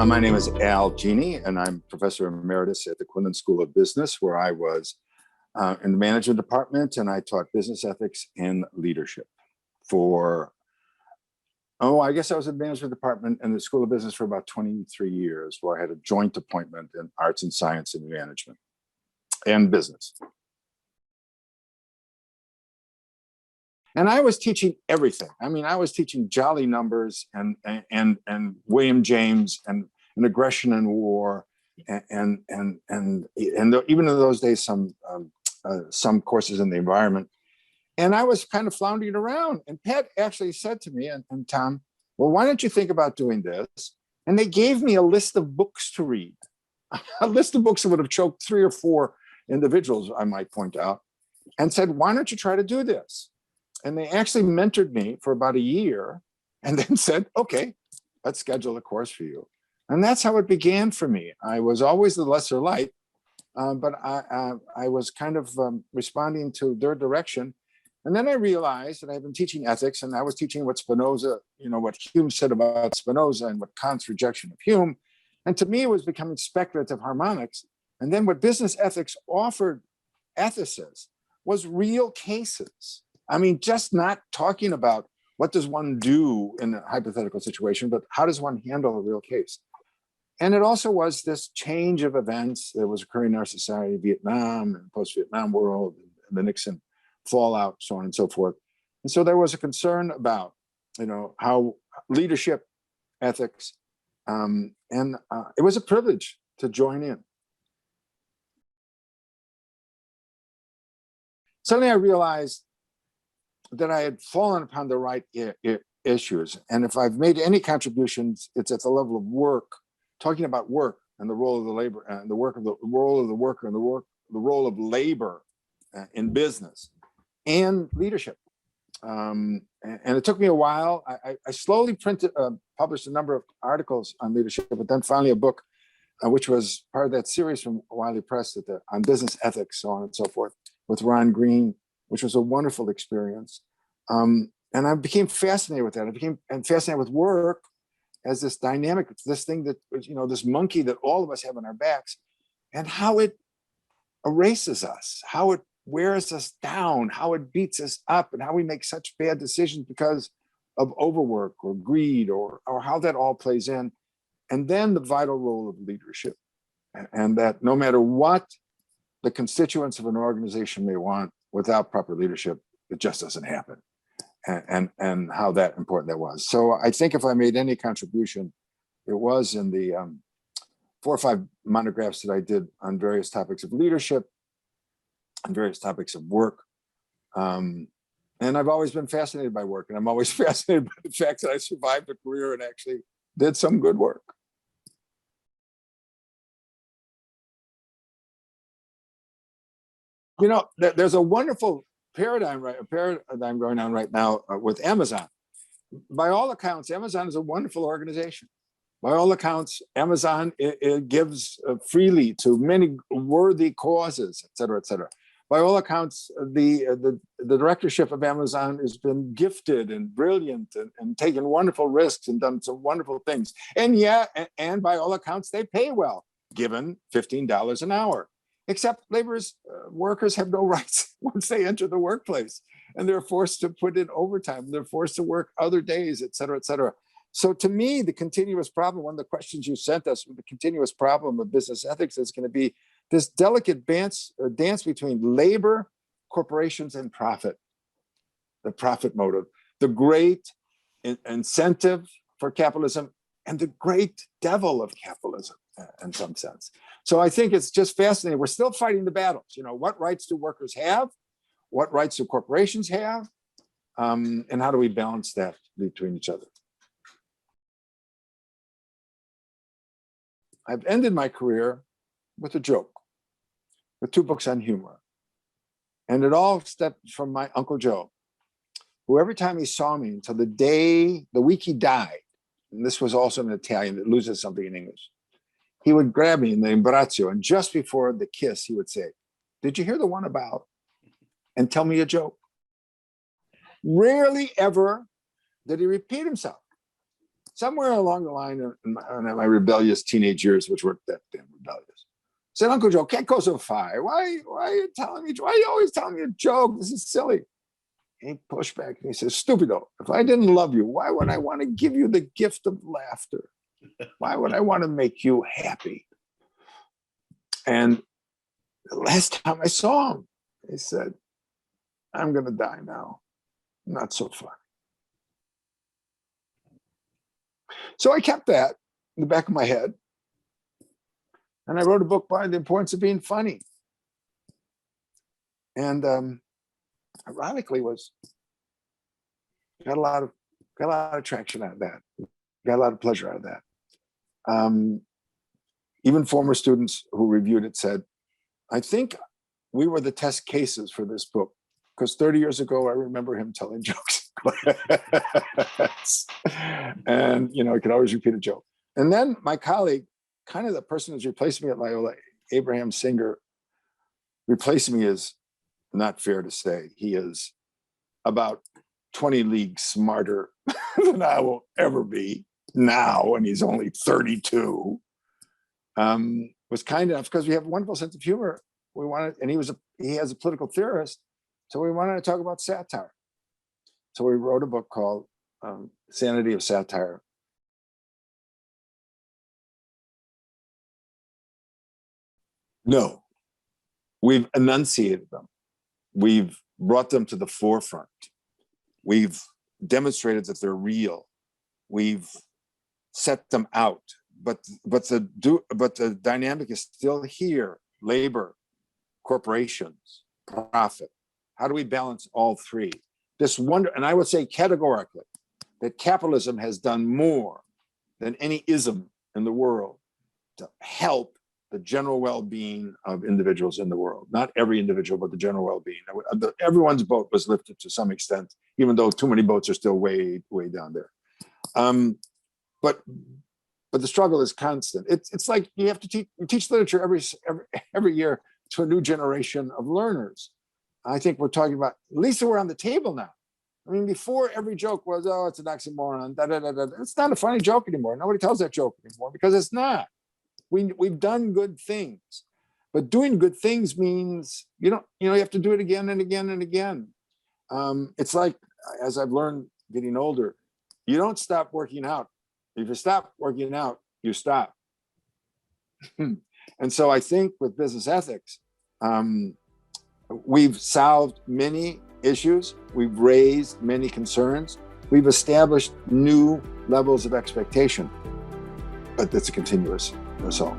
My name is Al Gini, and I'm professor emeritus at the Quinlan School of Business, where I was in the management department, and I taught business ethics and leadership for, I guess I was in the management department and the School of Business for about 23 years, where I had a joint appointment in arts and science and management and business. And I was teaching everything. I mean, I was teaching jolly numbers and William James and aggression and war, and even in those days, some courses in the environment. And I was kind of floundering around. And Pat actually said to me and Tom, well, why don't you think about doing this? And they gave me a list of books to read, a list of books that would have choked 3 or 4 individuals, I might point out, and said, why don't you try to do this? And they actually mentored me for about a year and then said, okay, let's schedule a course for you. And that's how it began for me. I was always the lesser light, but I was kind of responding to their direction. And then I realized that I've been teaching ethics, and I was teaching what Spinoza, what Hume said about Spinoza and what Kant's rejection of Hume. And to me, it was becoming speculative harmonics. And then what business ethics offered ethicists was real cases. I mean, just not talking about what does one do in a hypothetical situation, but how does one handle a real case? And it also was this change of events that was occurring in our society, Vietnam and post-Vietnam world, and the Nixon fallout, so on and so forth. And so there was a concern about, how leadership, ethics, and it was a privilege to join in. Suddenly I realized that I had fallen upon the right issues. And if I've made any contributions, it's at the level of work, talking about work and the role of the labor and the role of the worker and the role of labor in business and leadership. And it took me a while. I slowly published a number of articles on leadership, but then finally a book, which was part of that series from Wiley Press on business ethics, so on and so forth, with Ron Green, which was a wonderful experience. And I became fascinated with that. I became fascinated with work as this dynamic, this thing that, this monkey that all of us have on our backs, and how it erases us, how it wears us down, how it beats us up, and how we make such bad decisions because of overwork or greed or how that all plays in. And then the vital role of leadership, and that no matter what the constituents of an organization may want, without proper leadership, it just doesn't happen, and how that important that was. So I think if I made any contribution, it was in the 4 or 5 monographs that I did on various topics of leadership and various topics of work. And I've always been fascinated by work, and I'm always fascinated by the fact that I survived a career and actually did some good work. There's a wonderful paradigm going on right now with Amazon. By all accounts, Amazon is a wonderful organization. By all accounts, Amazon it gives freely to many worthy causes, et cetera, et cetera. By all accounts, the directorship of Amazon has been gifted and brilliant and taken wonderful risks and done some wonderful things. And by all accounts, they pay well, given $15 an hour. Except workers have no rights once they enter the workplace, and they're forced to put in overtime. They're forced to work other days, et cetera, et cetera. So to me, the continuous problem, one of the questions you sent us, the continuous problem of business ethics is going to be this delicate dance between labor, corporations, and profit, the profit motive, the great incentive for capitalism, and the great devil of capitalism in some sense. So I think it's just fascinating. We're still fighting the battles. What rights do workers have? What rights do corporations have? And how do we balance that between each other? I've ended my career with a joke, with 2 books on humor. And it all stepped from my Uncle Joe, who every time he saw me until the week he died, and this was also in Italian, that loses something in English, he would grab me in the imbraccio, and just before the kiss, he would say, "Did you hear the one about?" and tell me a joke. Rarely ever did he repeat himself. somewhere along the line in my rebellious teenage years, which weren't that damn rebellious, said, Uncle Joe, cat goes on fire. Why are you telling me? Why are you always telling me a joke? This is silly. And he pushed back and he says, stupido, if I didn't love you, why would I want to give you the gift of laughter? Why would I want to make you happy? And the last time I saw him, he said, I'm going to die now. Not so fun. So I kept that in the back of my head. And I wrote a book by The Importance of Being Funny. And ironically got a lot of traction out of that. Got a lot of pleasure out of that. Even former students who reviewed it said, I think we were the test cases for this book, because 30 years ago, I remember him telling jokes. And, I could always repeat a joke. And then my colleague, kind of the person who's replacing me at Loyola, Abraham Singer, replacing me is not fair to say. He is about 20 leagues smarter than I will ever be now, and he's only 32. Was kind enough, because we have a wonderful sense of humor. We wanted, and he has a political theorist, so we wanted to talk about satire. So we wrote a book called Sanity of Satire. No, we've enunciated them. We've brought them to the forefront. We've demonstrated that they're real. We've set them out, but the dynamic is still here. Labor, corporations, profit. How do we balance all three? And I would say categorically that capitalism has done more than any ism in the world to help the general well-being of individuals in the world. Not every individual, but the general well-being. Everyone's boat was lifted to some extent, even though too many boats are still way, way down there. But the struggle is constant. It's like you have to teach literature every year to a new generation of learners. I think we're talking about, at least we're on the table now. I mean, before every joke was, oh, it's an oxymoron. Da, da, da, da. It's not a funny joke anymore. Nobody tells that joke anymore because it's not. We've done good things, but doing good things means you have to do it again and again and again. It's like, as I've learned getting older, you don't stop working out. If you stop working out, you stop. And so I think with business ethics, we've solved many issues. We've raised many concerns. We've established new levels of expectation, but that's a continuous assault.